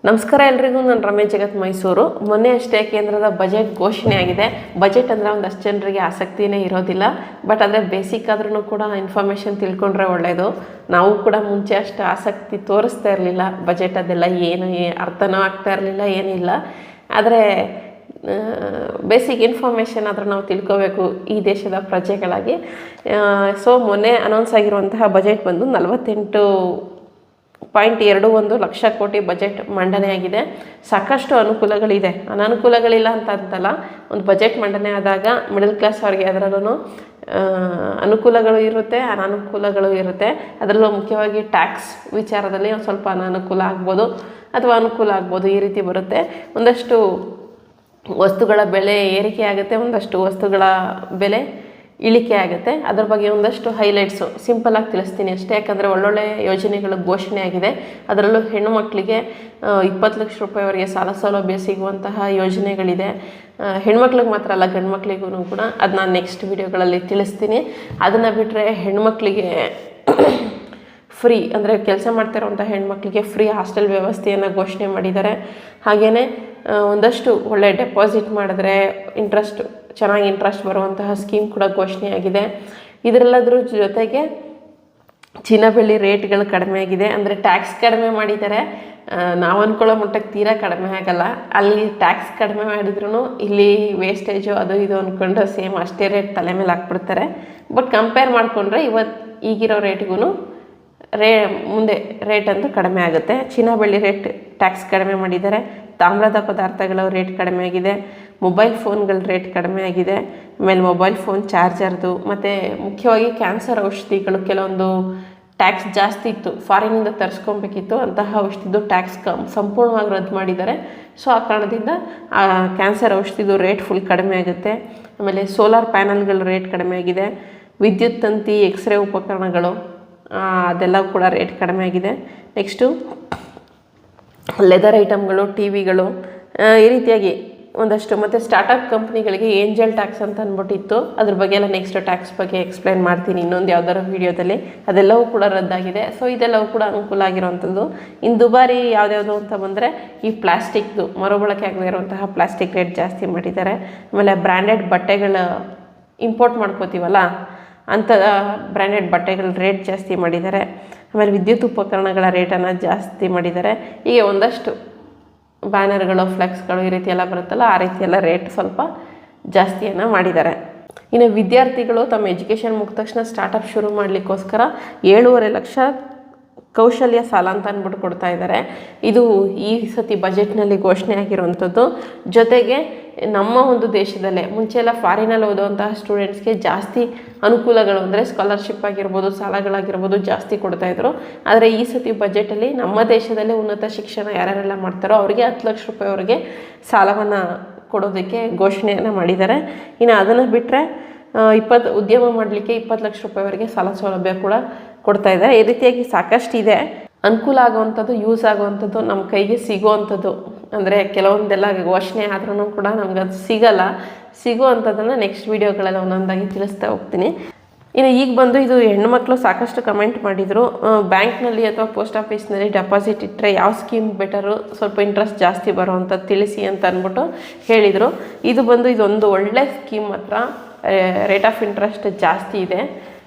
ನಮಸ್ಕಾರ ಎಲ್ರಿಗೂ. ನಾನು ರಮೇಶ್ ಜಗತ್ ಮೈಸೂರು. ಮೊನ್ನೆ ಅಷ್ಟೇ ಕೇಂದ್ರದ ಬಜೆಟ್ ಘೋಷಣೆ ಆಗಿದೆ. ಬಜೆಟ್ ಅಂದರೆ ಒಂದಷ್ಟು ಜನರಿಗೆ ಆಸಕ್ತಿನೇ ಇರೋದಿಲ್ಲ, ಬಟ್ ಆದರೆ ಬೇಸಿಕ್ ಆದ್ರೂ ಕೂಡ ಇನ್ಫಾರ್ಮೇಷನ್ ತಿಳ್ಕೊಂಡ್ರೆ ಒಳ್ಳೆಯದು. ನಾವು ಕೂಡ ಮುಂಚೆ ಅಷ್ಟು ಆಸಕ್ತಿ ತೋರಿಸ್ತಾ ಇರಲಿಲ್ಲ. ಬಜೆಟ್ ಅದೆಲ್ಲ ಏನು ಅರ್ಥನೂ ಆಗ್ತಾ ಇರಲಿಲ್ಲ, ಏನಿಲ್ಲ. ಆದರೆ ಬೇಸಿಕ್ ಇನ್ಫಾರ್ಮೇಷನ್ ಆದರೂ ನಾವು ತಿಳ್ಕೋಬೇಕು ಈ ದೇಶದ ಪ್ರಜೆಗಳಾಗಿ. ಸೊ ಮೊನ್ನೆ ಅನೌನ್ಸ್ ಆಗಿರುವಂತಹ ಬಜೆಟ್ ಬಂದು 48.21 ಲಕ್ಷ ಕೋಟಿ ಬಜೆಟ್ ಮಂಡನೆಯಾಗಿದೆ. ಸಾಕಷ್ಟು ಅನುಕೂಲಗಳಿದೆ, ಅನನುಕೂಲಗಳಿಲ್ಲ ಅಂತಲ್ಲ. ಒಂದು ಬಜೆಟ್ ಮಂಡನೆ ಆದಾಗ ಮಿಡಲ್ ಕ್ಲಾಸ್ ಅವ್ರಿಗೆ ಅದರಲ್ಲೂ ಅನುಕೂಲಗಳು ಇರುತ್ತೆ, ಅನಾನುಕೂಲಗಳು ಇರುತ್ತೆ. ಅದರಲ್ಲೂ ಮುಖ್ಯವಾಗಿ ಟ್ಯಾಕ್ಸ್ ವಿಚಾರದಲ್ಲಿ ಒಂದು ಸ್ವಲ್ಪ ಅನಾನುಕೂಲ ಆಗ್ಬೋದು ಅಥವಾ ಅನುಕೂಲ ಆಗ್ಬೋದು, ಈ ರೀತಿ ಬರುತ್ತೆ. ಒಂದಷ್ಟು ವಸ್ತುಗಳ ಬೆಲೆ ಏರಿಕೆ ಆಗುತ್ತೆ, ಒಂದಷ್ಟು ವಸ್ತುಗಳ ಬೆಲೆ ಇಳಿಕೆ ಆಗುತ್ತೆ. ಅದ್ರ ಬಗ್ಗೆ ಒಂದಷ್ಟು ಹೈಲೈಟ್ಸು ಸಿಂಪಲಾಗಿ ತಿಳಿಸ್ತೀನಿ ಅಷ್ಟೇ. ಯಾಕಂದರೆ ಒಳ್ಳೊಳ್ಳೆ ಯೋಜನೆಗಳು ಘೋಷಣೆ ಆಗಿದೆ. ಅದರಲ್ಲೂ ಹೆಣ್ಣು ಮಕ್ಕಳಿಗೆ 20 ಲಕ್ಷ ರೂಪಾಯಿವರೆಗೆ ಸಾಲ ಸೌಲಭ್ಯ ಸಿಗುವಂತಹ ಯೋಜನೆಗಳಿದೆ. ಹೆಣ್ಮಕ್ಳಿಗೆ ಮಾತ್ರ ಅಲ್ಲ, ಗಂಡು ಮಕ್ಕಳಿಗೂ ಕೂಡ. ಅದು ನಾನು ನೆಕ್ಸ್ಟ್ ವಿಡಿಯೋಗಳಲ್ಲಿ ತಿಳಿಸ್ತೀನಿ. ಅದನ್ನು ಬಿಟ್ಟರೆ ಹೆಣ್ಮಕ್ಳಿಗೆ ಫ್ರೀ ಅಂದರೆ ಕೆಲಸ ಮಾಡ್ತಿರೋಂಥ ಹೆಣ್ಮಕ್ಳಿಗೆ ಫ್ರೀ ಹಾಸ್ಟೆಲ್ ವ್ಯವಸ್ಥೆಯನ್ನು ಘೋಷಣೆ ಮಾಡಿದ್ದಾರೆ. ಹಾಗೆಯೇ ಒಂದಷ್ಟು ಒಳ್ಳೆ ಡೆಪಾಸಿಟ್ ಮಾಡಿದ್ರೆ ಚೆನ್ನಾಗಿ ಇಂಟ್ರೆಸ್ಟ್ ಬರುವಂತಹ ಸ್ಕೀಮ್ ಕೂಡ ಘೋಷಣೆಯಾಗಿದೆ. ಇದರೆಲ್ಲದ್ರ ಜೊತೆಗೆ ಚಿನ್ನ ಬೆಳ್ಳಿ ರೇಟ್ಗಳು ಕಡಿಮೆ ಆಗಿದೆ. ಅಂದರೆ ಟ್ಯಾಕ್ಸ್ ಕಡಿಮೆ ಮಾಡಿದ್ದಾರೆ. ನಾವು ಅಂದ್ಕೊಳ್ಳೋ ಮಟ್ಟಕ್ಕೆ ತೀರಾ ಕಡಿಮೆ ಆಗಲ್ಲ. ಅಲ್ಲಿ ಟ್ಯಾಕ್ಸ್ ಕಡಿಮೆ ಮಾಡಿದ್ರು ಇಲ್ಲಿ ವೇಸ್ಟೇಜು ಅದು ಇದು ಅಂದ್ಕೊಂಡು ಸೇಮ್ ಅಷ್ಟೇ ರೇಟ್ ತಲೆ ಮೇಲೆ ಹಾಕ್ಬಿಡ್ತಾರೆ. ಬಟ್ ಕಂಪೇರ್ ಮಾಡಿಕೊಂಡ್ರೆ ಈಗಿರೋ ರೇಟ್ಗೂ ಮುಂದೆ ರೇಟ್ ಅಂತೂ ಕಡಿಮೆ ಆಗುತ್ತೆ. ಚಿನ್ನ ಬೆಳ್ಳಿ ರೇಟ್ ಟ್ಯಾಕ್ಸ್ ಕಡಿಮೆ ಮಾಡಿದ್ದಾರೆ. ತಾಮ್ರದ ಪದಾರ್ಥಗಳ ರೇಟ್ ಕಡಿಮೆ ಆಗಿದೆ. ಮೊಬೈಲ್ ಫೋನ್ಗಳ ರೇಟ್ ಕಡಿಮೆ ಆಗಿದೆ. ಆಮೇಲೆ ಮೊಬೈಲ್ ಫೋನ್ ಚಾರ್ಜರ್ದು ಮತ್ತು ಮುಖ್ಯವಾಗಿ ಕ್ಯಾನ್ಸರ್ ಔಷಧಿಗಳು ಕೆಲವೊಂದು ಟ್ಯಾಕ್ಸ್ ಜಾಸ್ತಿ ಇತ್ತು, ಫಾರಿನಿಂದ ತರಿಸ್ಕೊಬೇಕಿತ್ತು. ಅಂತಹ ಔಷಧಿದು ಟ್ಯಾಕ್ಸ್ ಸಂಪೂರ್ಣವಾಗಿ ರದ್ದು ಮಾಡಿದ್ದಾರೆ. ಸೊ ಆ ಕಾರಣದಿಂದ ಆ ಕ್ಯಾನ್ಸರ್ ಔಷಧಿದು ರೇಟ್ ಫುಲ್ ಕಡಿಮೆ ಆಗುತ್ತೆ. ಆಮೇಲೆ ಸೋಲಾರ್ ಪ್ಯಾನಲ್ಗಳ ರೇಟ್ ಕಡಿಮೆ ಆಗಿದೆ. ವಿದ್ಯುತ್ ತಂತಿ, ಎಕ್ಸ್ರೇ ಉಪಕರಣಗಳು ಅದೆಲ್ಲ ಕೂಡ ರೇಟ್ ಕಡಿಮೆ ಆಗಿದೆ. ನೆಕ್ಸ್ಟು ಲೆದರ್ ಐಟಮ್ಗಳು, ಟಿ ವಿಗಳು, ಈ ರೀತಿಯಾಗಿ ಒಂದಷ್ಟು. ಮತ್ತು ಸ್ಟಾರ್ಟಪ್ ಕಂಪ್ನಿಗಳಿಗೆ ಏಂಜಲ್ ಟ್ಯಾಕ್ಸ್ ಅಂತ ಅಂದ್ಬಿಟ್ಟಿತ್ತು. ಅದ್ರ ಬಗ್ಗೆ ಎಲ್ಲ ನೆಕ್ಸ್ಟ್ ಟ್ಯಾಕ್ಸ್ ಬಗ್ಗೆ ಎಕ್ಸ್ಪ್ಲೈನ್ ಮಾಡ್ತೀನಿ ಇನ್ನೊಂದು ಯಾವ್ದಾದ್ರು ವೀಡಿಯೋದಲ್ಲಿ. ಅದೆಲ್ಲವೂ ಕೂಡ ರದ್ದಾಗಿದೆ. ಸೊ ಇದೆಲ್ಲವೂ ಕೂಡ ಅನುಕೂಲ ಆಗಿರೋವಂಥದ್ದು. ಇನ್ನು ದುಬಾರಿ ಯಾವ್ದ್ಯಾವುದು ಅಂತ ಬಂದರೆ ಈ ಪ್ಲಾಸ್ಟಿಕ್ದು ಮರುಬಳಕೆ ಆಗದೇ ಇರುವಂತಹ ಪ್ಲಾಸ್ಟಿಕ್ ರೇಟ್ ಜಾಸ್ತಿ ಮಾಡಿದ್ದಾರೆ. ಆಮೇಲೆ ಬ್ರ್ಯಾಂಡೆಡ್ ಬಟ್ಟೆಗಳ ಇಂಪೋರ್ಟ್ ಮಾಡ್ಕೋತೀವಲ್ಲ, ಅಂಥ ಬ್ರ್ಯಾಂಡೆಡ್ ಬಟ್ಟೆಗಳ ರೇಟ್ ಜಾಸ್ತಿ ಮಾಡಿದ್ದಾರೆ. ಆಮೇಲೆ ವಿದ್ಯುತ್ ಉಪಕರಣಗಳ ರೇಟನ್ನು ಜಾಸ್ತಿ ಮಾಡಿದ್ದಾರೆ. ಹೀಗೆ ಒಂದಷ್ಟು ಬ್ಯಾನರ್ಗಳು, ಫ್ಲೆಕ್ಸ್ಗಳು ಈ ರೀತಿ ಎಲ್ಲ ಬರುತ್ತಲ್ಲ, ಆ ರೀತಿ ಎಲ್ಲ ರೇಟ್ ಸ್ವಲ್ಪ ಜಾಸ್ತಿಯನ್ನು ಮಾಡಿದ್ದಾರೆ. ಇನ್ನು ವಿದ್ಯಾರ್ಥಿಗಳು ತಮ್ಮ ಎಜುಕೇಷನ್ ಮುಗಿದ ತಕ್ಷಣ ಸ್ಟಾರ್ಟಪ್ ಶುರು ಮಾಡಲಿಕ್ಕೋಸ್ಕರ 7.5 ಲಕ್ಷ ಕೌಶಲ್ಯ ಸಾಲ ಅಂತ ಅಂದ್ಬಿಟ್ಟು ಕೊಡ್ತಾ ಇದ್ದಾರೆ. ಇದು ಈ ಸತಿ ಬಜೆಟ್ನಲ್ಲಿ ಘೋಷಣೆ ಆಗಿರುವಂಥದ್ದು. ಜೊತೆಗೆ ನಮ್ಮ ಒಂದು ದೇಶದಲ್ಲೇ ಮುಂಚೆ ಎಲ್ಲ ಫಾರಿನಲ್ಲಿ ಓದುವಂತಹ ಸ್ಟೂಡೆಂಟ್ಸ್ಗೆ ಜಾಸ್ತಿ ಅನುಕೂಲಗಳು ಅಂದರೆ ಸ್ಕಾಲರ್ಶಿಪ್ ಆಗಿರ್ಬೋದು, ಸಾಲಗಳಾಗಿರ್ಬೋದು ಜಾಸ್ತಿ ಕೊಡ್ತಾಯಿದ್ರು. ಆದರೆ ಈ ಸತಿ ಬಜೆಟಲ್ಲಿ ನಮ್ಮ ದೇಶದಲ್ಲೇ ಉನ್ನತ ಶಿಕ್ಷಣ ಯಾರ್ಯಾರೆಲ್ಲ ಮಾಡ್ತಾರೋ ಅವರಿಗೆ 10 ಲಕ್ಷ ರೂಪಾಯಿವರೆಗೆ ಸಾಲವನ್ನು ಕೊಡೋದಕ್ಕೆ ಘೋಷಣೆಯನ್ನು ಮಾಡಿದ್ದಾರೆ. ಇನ್ನು ಅದನ್ನು ಬಿಟ್ಟರೆ ಉದ್ಯಮ ಮಾಡಲಿಕ್ಕೆ 20 ಲಕ್ಷ ರೂಪಾಯಿವರೆಗೆ ಸಾಲ ಸೌಲಭ್ಯ ಕೂಡ ಕೊಡ್ತಾ ಇದ್ದಾರೆ. ಈ ರೀತಿಯಾಗಿ ಸಾಕಷ್ಟು ಇದೆ. ಅನುಕೂಲ ಆಗುವಂಥದ್ದು, ಯೂಸ್ ಆಗುವಂಥದ್ದು, ನಮ್ಮ ಕೈಗೆ ಸಿಗುವಂಥದ್ದು. ಅಂದರೆ ಕೆಲವೊಂದೆಲ್ಲ ಘೋಷಣೆ ಆದ್ರೂ ಕೂಡ ನಮ್ಗೆ ಅದು ಸಿಗುವಂಥದ್ದನ್ನು ನೆಕ್ಸ್ಟ್ ವೀಡಿಯೋಗಳೆಲ್ಲ ಒಂದೊಂದಾಗಿ ತಿಳಿಸ್ತಾ ಹೋಗ್ತೀನಿ. ಇನ್ನು ಈಗ ಬಂದು ಇದು ಹೆಣ್ಣುಮಕ್ಕಳು ಸಾಕಷ್ಟು ಕಮೆಂಟ್ ಮಾಡಿದರು. ಬ್ಯಾಂಕ್ನಲ್ಲಿ ಅಥವಾ ಪೋಸ್ಟ್ ಆಫೀಸ್ನಲ್ಲಿ ಡೆಪಾಸಿಟ್ ಇಟ್ಟರೆ ಯಾವ ಸ್ಕೀಮ್ ಬೆಟರು, ಸ್ವಲ್ಪ ಇಂಟ್ರೆಸ್ಟ್ ಜಾಸ್ತಿ ಬರುವಂಥದ್ದು ತಿಳಿಸಿ ಅಂತ ಅಂದ್ಬಿಟ್ಟು ಹೇಳಿದರು. ಇದೊಂದು ಒಳ್ಳೆ ಸ್ಕೀಮ್ ಮಾತ್ರ. ರೇಟ್ ಆಫ್ ಇಂಟ್ರೆಸ್ಟ್ ಜಾಸ್ತಿ ಇದೆ.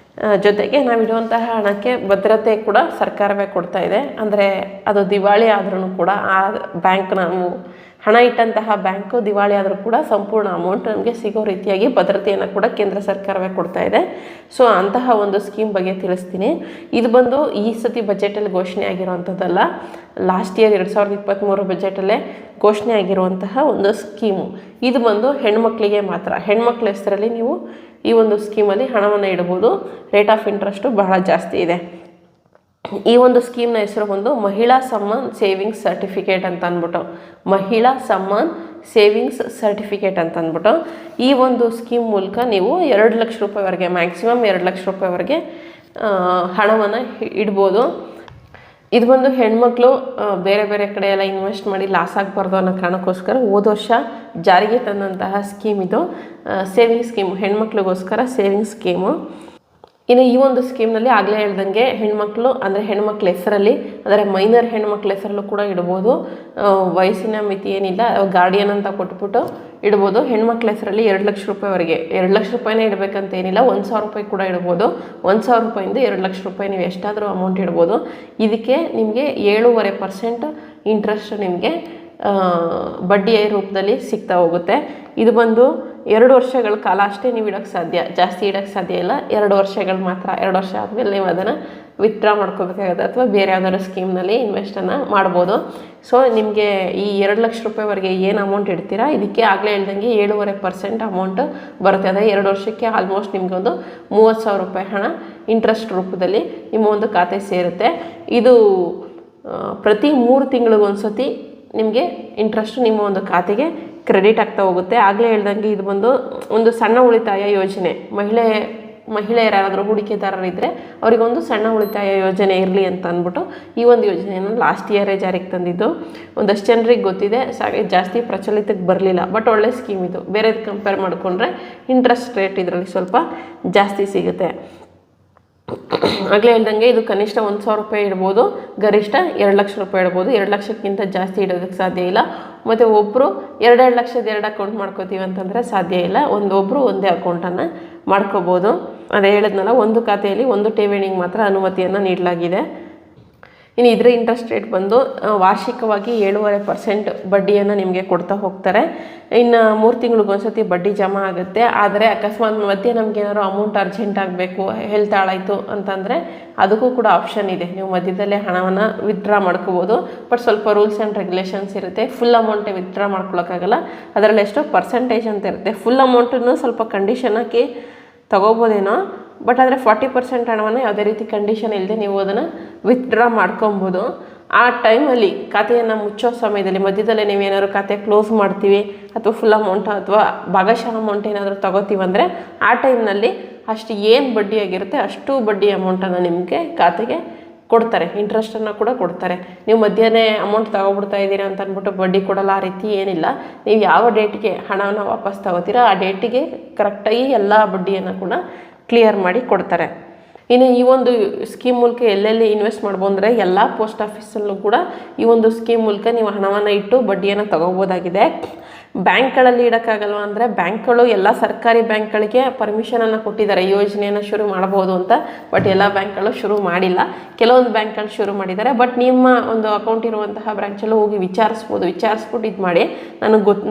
ಜೊತೆಗೆ ನಾವಿಡುವಂತಹ ಹಣಕ್ಕೆ ಭದ್ರತೆ ಕೂಡ ಸರ್ಕಾರವೇ ಕೊಡ್ತಾ ಇದೆ. ಅಂದರೆ ಅದು ದಿವಾಳಿ ಆದ್ರೂ ಕೂಡ ಆ ಬ್ಯಾಂಕ್, ನಾವು ಹಣ ಇಟ್ಟಂತಹ ಬ್ಯಾಂಕು ದಿವಾಳಿ ಆದರೂ ಕೂಡ ಸಂಪೂರ್ಣ ಅಮೌಂಟ್ ನಮಗೆ ಸಿಗೋ ರೀತಿಯಾಗಿ ಭದ್ರತೆಯನ್ನು ಕೂಡ ಕೇಂದ್ರ ಸರ್ಕಾರವೇ ಕೊಡ್ತಾ ಇದೆ. ಸೊ ಅಂತಹ ಒಂದು ಸ್ಕೀಮ್ ಬಗ್ಗೆ ತಿಳಿಸ್ತೀನಿ. ಇದು ಬಂದು ಈ ಸತಿ ಬಜೆಟಲ್ಲಿ ಘೋಷಣೆ ಆಗಿರುವಂಥದ್ದಲ್ಲ, ಲಾಸ್ಟ್ ಇಯರ್ 2023 ಬಜೆಟಲ್ಲೇ ಘೋಷಣೆ ಆಗಿರುವಂತಹ ಒಂದು ಸ್ಕೀಮು. ಇದು ಬಂದು ಹೆಣ್ಮಕ್ಳಿಗೆ ಮಾತ್ರ. ಹೆಣ್ಮಕ್ಳ ಹೆಸರಲ್ಲಿ ನೀವು ಈ ಒಂದು ಸ್ಕೀಮಲ್ಲಿ ಹಣವನ್ನು ಇಡ್ಬೋದು. ರೇಟ್ ಆಫ್ ಇಂಟ್ರೆಸ್ಟು ಬಹಳ ಜಾಸ್ತಿ ಇದೆ. ಈ ಒಂದು ಸ್ಕೀಮ್ನ ಹೆಸರು ಬಂದು ಮಹಿಳಾ ಸಮ್ಮಾನ್ ಸೇವಿಂಗ್ಸ್ ಸರ್ಟಿಫಿಕೇಟ್ ಅಂತ ಅಂದ್ಬಿಟ್ಟು, ಮಹಿಳಾ ಸಮ್ಮಾನ್ ಸೇವಿಂಗ್ಸ್ ಸರ್ಟಿಫಿಕೇಟ್ ಅಂತ ಅಂದ್ಬಿಟ್ಟು ಈ ಒಂದು ಸ್ಕೀಮ್ ಮೂಲಕ ನೀವು 2 ಲಕ್ಷ ರೂಪಾಯಿವರೆಗೆ, ಮ್ಯಾಕ್ಸಿಮಮ್ 2 ಲಕ್ಷ ರೂಪಾಯಿವರೆಗೆ ಹಣವನ್ನು ಇಡ್ಬೋದು. ಇದು ಬಂದು ಹೆಣ್ಮಕ್ಳು ಬೇರೆ ಬೇರೆ ಕಡೆ ಎಲ್ಲ ಇನ್ವೆಸ್ಟ್ ಮಾಡಿ ಲಾಸ್ ಆಗಬಾರ್ದು ಅನ್ನೋ ಕಾರಣಕ್ಕೋಸ್ಕರ ಹೋದ ವರ್ಷ ಜಾರಿಗೆ ತಂದಂತಹ ಸ್ಕೀಮ್ ಇದು. ಸೇವಿಂಗ್ ಸ್ಕೀಮು, ಹೆಣ್ಮಕ್ಳಿಗೋಸ್ಕರ ಸೇವಿಂಗ್ ಸ್ಕೀಮು. ಇನ್ನು ಈ ಒಂದು ಸ್ಕೀಮ್ನಲ್ಲಿ ಆಗಲೇ ಹೇಳ್ದಂಗೆ ಹೆಣ್ಮಕ್ಳು ಅಂದರೆ ಹೆಣ್ಮಕ್ಳ ಹೆಸರಲ್ಲಿ ಅಂದರೆ ಮೈನರ್ ಹೆಣ್ಮಕ್ಳ ಹೆಸರಲ್ಲೂ ಕೂಡ ಇಡ್ಬೋದು. ವಯಸ್ಸಿನ ಮಿತಿ ಏನಿಲ್ಲ, ಗಾರ್ಡಿಯನ್ ಅಂತ ಕೊಟ್ಬಿಟ್ಟು ಇಡ್ಬೋದು. ಹೆಣ್ಮಕ್ಳ ಹೆಸರಲ್ಲಿ 2 ಲಕ್ಷ ರೂಪಾಯಿವರೆಗೆ, 2 ಲಕ್ಷ ರೂಪಾಯಿನೇ ಇಡಬೇಕಂತ ಏನಿಲ್ಲ, 1,000 ರೂಪಾಯಿ ಕೂಡ ಇಡ್ಬೋದು. 1,000 ರೂಪಾಯಿಂದ 2 ಲಕ್ಷ ರೂಪಾಯಿ ನೀವು ಎಷ್ಟಾದರೂ ಅಮೌಂಟ್ ಇಡ್ಬೋದು. ಇದಕ್ಕೆ ನಿಮಗೆ 7.5% ಇಂಟ್ರೆಸ್ಟ್ ನಿಮಗೆ ಬಡ್ಡಿಯ ರೂಪದಲ್ಲಿ ಸಿಗ್ತಾ ಹೋಗುತ್ತೆ. ಇದು ಬಂದು 2 ವರ್ಷಗಳ ಕಾಲ ಅಷ್ಟೇ ನೀವು ಇಡೋಕ್ಕೆ ಸಾಧ್ಯ, ಜಾಸ್ತಿ ಇಡೋಕ್ಕೆ ಸಾಧ್ಯ ಇಲ್ಲ. 2 ವರ್ಷಗಳು ಮಾತ್ರ. 2 ವರ್ಷ ಆದಮೇಲೆ ನೀವು ಅದನ್ನು ವಿತ್ಡ್ರಾ ಮಾಡ್ಕೋಬೇಕಾಗುತ್ತೆ ಅಥವಾ ಬೇರೆ ಯಾವ್ದಾದ್ರು ಸ್ಕೀಮ್ನಲ್ಲಿ ಇನ್ವೆಸ್ಟನ್ನು ಮಾಡ್ಬೋದು. ಸೊ ನಿಮಗೆ ಈ 2 ಲಕ್ಷ ರೂಪಾಯಿವರೆಗೆ ಏನು ಅಮೌಂಟ್ ಇಡ್ತೀರಾ ಇದಕ್ಕೆ ಆಗಲೇ ಹೇಳ್ದಂಗೆ 7.5% ಅಮೌಂಟ್ ಬರುತ್ತೆ. ಅದೇ 2 ವರ್ಷಕ್ಕೆ ಆಲ್ಮೋಸ್ಟ್ ನಿಮಗೆ ಒಂದು 30,000 ರೂಪಾಯಿ ಹಣ ಇಂಟ್ರೆಸ್ಟ್ ರೂಪದಲ್ಲಿ ನಿಮ್ಮ ಒಂದು ಖಾತೆ ಸೇರುತ್ತೆ. ಇದು ಪ್ರತಿ 3 ತಿಂಗಳಿಗೊಂದು ಸತಿ ನಿಮಗೆ ಇಂಟ್ರೆಸ್ಟು ನಿಮ್ಮ ಒಂದು ಖಾತೆಗೆ ಕ್ರೆಡಿಟ್ ಆಗ್ತಾ ಹೋಗುತ್ತೆ. ಆಗಲೇ ಹೇಳ್ದಂಗೆ ಇದು ಬಂದು ಒಂದು ಸಣ್ಣ ಉಳಿತಾಯ ಯೋಜನೆ. ಮಹಿಳೆಯರು ಯಾರಾದರೂ ಹೂಡಿಕೆದಾರರಿದ್ದರೆ ಅವರಿಗೊಂದು ಸಣ್ಣ ಉಳಿತಾಯ ಯೋಜನೆ ಇರಲಿ ಅಂತ ಅಂದ್ಬಿಟ್ಟು ಈ ಒಂದು ಯೋಜನೆಯನ್ನು ಲಾಸ್ಟ್ ಇಯರೇ ಜಾರಿಗೆ ತಂದಿದ್ದು. ಒಂದಷ್ಟು ಜನರಿಗೆ ಗೊತ್ತಿದೆ, ಜಾಸ್ತಿ ಪ್ರಚಲಿತಕ್ಕೆ ಬರಲಿಲ್ಲ. ಬಟ್ ಒಳ್ಳೆ ಸ್ಕೀಮ್ ಇದು. ಬೇರೆದು ಕಂಪೇರ್ ಮಾಡಿಕೊಂಡ್ರೆ ಇಂಟ್ರೆಸ್ಟ್ ರೇಟ್ ಇದರಲ್ಲಿ ಸ್ವಲ್ಪ ಜಾಸ್ತಿ ಸಿಗುತ್ತೆ. ಆಗಲೇ ಹೇಳ್ದಂಗೆ ಇದು ಕನಿಷ್ಠ 1,000 ರೂಪಾಯಿ ಇಡ್ಬೋದು, ಗರಿಷ್ಠ 2 ಲಕ್ಷ ರೂಪಾಯಿ ಇಡ್ಬೋದು. 2 ಲಕ್ಷಕ್ಕಿಂತ ಜಾಸ್ತಿ ಇಡೋದಕ್ಕೆ ಸಾಧ್ಯ ಇಲ್ಲ. ಮತ್ತು ಒಬ್ಬರು 2 ಲಕ್ಷದ 2 ಅಕೌಂಟ್ ಮಾಡ್ಕೋತೀವಿ ಅಂತಂದರೆ ಸಾಧ್ಯ ಇಲ್ಲ. ಒಬ್ಬರು ಒಂದೇ ಅಕೌಂಟನ್ನು ಮಾಡ್ಕೋಬೋದು. ಅದೇ ಹೇಳಿದ್ನಲ್ಲ, ಒಂದು ಖಾತೆಯಲ್ಲಿ ಒಂದು ಠೇವಣಿಗೆ ಮಾತ್ರ ಅನುಮತಿಯನ್ನು ನೀಡಲಾಗಿದೆ. ಇನ್ನು ಇದರ ಇಂಟ್ರೆಸ್ಟ್ ರೇಟ್ ಬಂದು ವಾರ್ಷಿಕವಾಗಿ 7.5% ಬಡ್ಡಿಯನ್ನು ನಿಮಗೆ ಕೊಡ್ತಾ ಹೋಗ್ತಾರೆ. ಇನ್ನು 3 ತಿಂಗಳಿಗೊಂದ್ಸತಿ ಬಡ್ಡಿ ಜಮಾ ಆಗುತ್ತೆ. ಆದರೆ ಅಕಸ್ಮಾತ್ ಮಧ್ಯೆ ನಮ್ಗೆ ಏನಾದ್ರು ಅಮೌಂಟ್ ಅರ್ಜೆಂಟ್ ಆಗಬೇಕು, ಹೆಲ್ತ್ ಹಾಳಾಯಿತು ಅಂತಂದರೆ ಅದಕ್ಕೂ ಕೂಡ ಆಪ್ಷನ್ ಇದೆ. ನೀವು ಮಧ್ಯದಲ್ಲೇ ಹಣವನ್ನು ವಿತ್ಡ್ರಾ ಮಾಡ್ಕೋಬೋದು. ಬಟ್ ಸ್ವಲ್ಪ ರೂಲ್ಸ್ ಆ್ಯಂಡ್ ರೆಗ್ಯುಲೇಷನ್ಸ್ ಇರುತ್ತೆ. ಫುಲ್ ಅಮೌಂಟೇ ವಿತ್ಡ್ರಾ ಮಾಡ್ಕೊಳಕ್ಕಾಗಲ್ಲ. ಅದರಲ್ಲಿ ಎಷ್ಟೋ ಪರ್ಸೆಂಟೇಜ್ ಅಂತ ಇರುತ್ತೆ. ಫುಲ್ ಅಮೌಂಟನ್ನು ಸ್ವಲ್ಪ ಕಂಡೀಷನ್ ಹಾಕಿ ತಗೋಬೋದೇನೋ. ಬಟ್ ಆದರೆ 40% ಹಣವನ್ನು ಯಾವುದೇ ರೀತಿ ಕಂಡೀಷನ್ ಇಲ್ಲದೆ ನೀವು ಅದನ್ನು ವಿತ್ಡ್ರಾ ಮಾಡ್ಕೊಬೋದು. ಆ ಟೈಮಲ್ಲಿ ಖಾತೆಯನ್ನು ಮುಚ್ಚೋ ಸಮಯದಲ್ಲಿ ಮಧ್ಯದಲ್ಲೇ ನೀವೇನಾದ್ರು ಖಾತೆ ಕ್ಲೋಸ್ ಮಾಡ್ತೀವಿ ಅಥವಾ ಫುಲ್ ಅಮೌಂಟ್ ಅಥವಾ ಭಾಗಶಃ ಅಮೌಂಟ್ ಏನಾದರೂ ತೊಗೋತೀವಂದರೆ ಆ ಟೈಮ್ನಲ್ಲಿ ಅಷ್ಟು ಏನು ಬಡ್ಡಿ ಆಗಿರುತ್ತೆ ಅಷ್ಟು ಬಡ್ಡಿ ಅಮೌಂಟನ್ನು ನಿಮಗೆ ಖಾತೆಗೆ ಕೊಡ್ತಾರೆ. ಇಂಟ್ರೆಸ್ಟನ್ನು ಕೂಡ ಕೊಡ್ತಾರೆ. ನೀವು ಮಧ್ಯಾಹ್ನ ಅಮೌಂಟ್ ತೊಗೊಬಿಡ್ತಾ ಇದ್ದೀರಾ ಅಂತ ಅಂದ್ಬಿಟ್ಟು ಬಡ್ಡಿ ಕೊಡಲ್ಲ, ಆ ರೀತಿ ಏನಿಲ್ಲ. ನೀವು ಯಾವ ಡೇಟ್ಗೆ ಹಣವನ್ನು ವಾಪಸ್ ತೊಗೋತೀರಾ ಆ ಡೇಟಿಗೆ ಕರೆಕ್ಟಾಗಿ ಎಲ್ಲ ಬಡ್ಡಿಯನ್ನು ಕೂಡ ಕ್ಲಿಯರ್ ಮಾಡಿ ಕೊಡ್ತಾರೆ. ಇನ್ನು ಈ ಒಂದು ಸ್ಕೀಮ್ ಮೂಲಕ ಎಲ್ಲೆಲ್ಲಿ ಇನ್ವೆಸ್ಟ್ ಮಾಡ್ಬೋದು ಅಂದರೆ ಎಲ್ಲ ಪೋಸ್ಟ್ ಆಫೀಸಲ್ಲೂ ಕೂಡ ಈ ಒಂದು ಸ್ಕೀಮ್ ಮೂಲಕ ನೀವು ಹಣವನ್ನು ಇಟ್ಟು ಬಡ್ಡಿಯನ್ನು ತೊಗೋಬೋದಾಗಿದೆ. ಬ್ಯಾಂಕ್ಗಳಲ್ಲಿ ಇಡೋಕ್ಕಾಗಲ್ವ ಅಂದರೆ ಬ್ಯಾಂಕ್ಗಳು ಎಲ್ಲ ಸರ್ಕಾರಿ ಬ್ಯಾಂಕ್ಗಳಿಗೆ ಪರ್ಮಿಷನನ್ನು ಕೊಟ್ಟಿದ್ದಾರೆ ಯೋಜನೆಯನ್ನು ಶುರು ಮಾಡ್ಬೋದು ಅಂತ. ಬಟ್ ಎಲ್ಲ ಬ್ಯಾಂಕ್ಗಳು ಶುರು ಮಾಡಿಲ್ಲ. ಕೆಲವೊಂದು ಬ್ಯಾಂಕ್ಗಳು ಶುರು ಮಾಡಿದ್ದಾರೆ. ಬಟ್ ನಿಮ್ಮ ಒಂದು ಅಕೌಂಟ್ ಇರುವಂತಹ ಬ್ರಾಂಚಲ್ಲೂ ಹೋಗಿ ವಿಚಾರಿಸ್ಬಿಟ್ಟು ಇದು ಮಾಡಿ.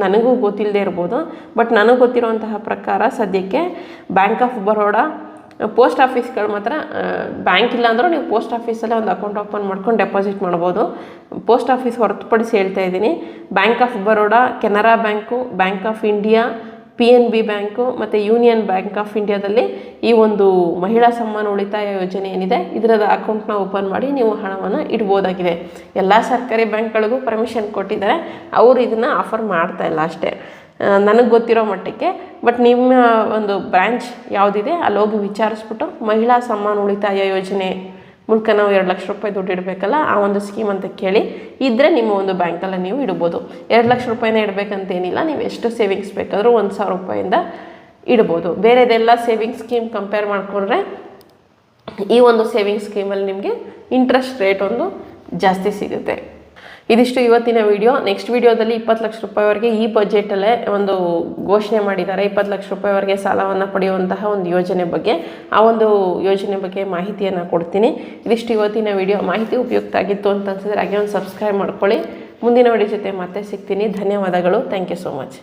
ನನಗೂ ಗೊತ್ತಿಲ್ಲದೆ ಇರ್ಬೋದು. ಬಟ್ ನನಗೆ ಗೊತ್ತಿರುವಂತಹ ಪ್ರಕಾರ ಸದ್ಯಕ್ಕೆ ಬ್ಯಾಂಕ್ ಆಫ್ ಬರೋಡಾ, ಪೋಸ್ಟ್ ಆಫೀಸ್ಗಳು ಮಾತ್ರ, ಬ್ಯಾಂಕ್ ಇಲ್ಲ ಅಂದರೂ ನೀವು ಪೋಸ್ಟ್ ಆಫೀಸಲ್ಲೇ ಒಂದು ಅಕೌಂಟ್ ಓಪನ್ ಮಾಡ್ಕೊಂಡು ಡೆಪಾಸಿಟ್ ಮಾಡ್ಬೋದು. ಪೋಸ್ಟ್ ಆಫೀಸ್ ಹೊರತುಪಡಿಸಿ ಹೇಳ್ತಾ ಇದ್ದೀನಿ. Bank of Baroda, Canara bank, bank of India, PNB bank ಮತ್ತು ಯೂನಿಯನ್ ಬ್ಯಾಂಕ್ ಆಫ್ ಇಂಡಿಯಾದಲ್ಲಿ ಈ ಒಂದು ಮಹಿಳಾ ಸಮ್ಮಾನ ಉಳಿತಾಯ ಯೋಜನೆ ಏನಿದೆ ಇದರದ ಅಕೌಂಟ್ನ ಓಪನ್ ಮಾಡಿ ನೀವು ಹಣವನ್ನು ಇಡ್ಬೋದಾಗಿದೆ. ಎಲ್ಲ ಸರ್ಕಾರಿ ಬ್ಯಾಂಕ್ಗಳಿಗೂ ಪರ್ಮಿಷನ್ ಕೊಟ್ಟಿದ್ದಾರೆ. ಅವರು ಇದನ್ನು ಆಫರ್ ಮಾಡ್ತಾ ಇಲ್ಲ ಅಷ್ಟೇ ನನಗೆ ಗೊತ್ತಿರೋ ಮಟ್ಟಕ್ಕೆ. ಬಟ್ ನಿಮ್ಮ ಒಂದು ಬ್ರ್ಯಾಂಚ್ ಯಾವುದಿದೆ ಅಲ್ಲಿ ಹೋಗಿ ವಿಚಾರಿಸ್ಬಿಟ್ಟು ಮಹಿಳಾ ಸಮ್ಮಾನ ಉಳಿತಾಯ ಯೋಜನೆ ಮೂಲಕ ನಾವು 2 ಲಕ್ಷ ರೂಪಾಯಿ ದುಡ್ಡು ಇಡಬೇಕಲ್ಲ ಆ ಒಂದು ಸ್ಕೀಮ್ ಅಂತ ಕೇಳಿ ಇದ್ದರೆ ನಿಮ್ಮ ಒಂದು ಬ್ಯಾಂಕಲ್ಲಿ ನೀವು ಇಡ್ಬೋದು. 2 ಲಕ್ಷ ರೂಪಾಯಿನೇ ಇಡಬೇಕಂತೇನಿಲ್ಲ. ನೀವು ಎಷ್ಟು ಸೇವಿಂಗ್ಸ್ ಬೇಕಾದರೂ 1,000 ರೂಪಾಯಿಂದ ಇಡ್ಬೋದು. ಬೇರೆದೆಲ್ಲ ಸೇವಿಂಗ್ಸ್ ಸ್ಕೀಮ್ ಕಂಪೇರ್ ಮಾಡಿಕೊಂಡ್ರೆ ಈ ಒಂದು ಸೇವಿಂಗ್ಸ್ ಸ್ಕೀಮಲ್ಲಿ ನಿಮಗೆ ಇಂಟ್ರೆಸ್ಟ್ ರೇಟ್ ಒಂದು ಜಾಸ್ತಿ ಸಿಗುತ್ತೆ. ಇದಿಷ್ಟು ಇವತ್ತಿನ ವಿಡಿಯೋ. ನೆಕ್ಸ್ಟ್ ವಿಡಿಯೋದಲ್ಲಿ 20 ಲಕ್ಷ ರೂಪಾಯಿವರೆಗೆ ಈ ಬಜೆಟಲ್ಲೇ ಒಂದು ಘೋಷಣೆ ಮಾಡಿದ್ದಾರೆ. 20 ಲಕ್ಷ ರೂಪಾಯಿವರೆಗೆ ಸಾಲವನ್ನು ಪಡೆಯುವಂತಹ ಒಂದು ಯೋಜನೆ ಬಗ್ಗೆ, ಆ ಒಂದು ಯೋಜನೆ ಬಗ್ಗೆ ಮಾಹಿತಿಯನ್ನು ಕೊಡ್ತೀನಿ. ಇದಿಷ್ಟು ಇವತ್ತಿನ ವಿಡಿಯೋ. ಮಾಹಿತಿ ಉಪಯುಕ್ತ ಆಗಿತ್ತು ಅಂತ ಅನಿಸಿದ್ರೆ ಹಾಗೆ ಒಂದು ಸಬ್ಸ್ಕ್ರೈಬ್ ಮಾಡ್ಕೊಳ್ಳಿ. ಮುಂದಿನ ವಿಡಿಯೋ ಜೊತೆ ಮತ್ತೆ ಸಿಗ್ತೀನಿ. ಧನ್ಯವಾದಗಳು. Thank you so much.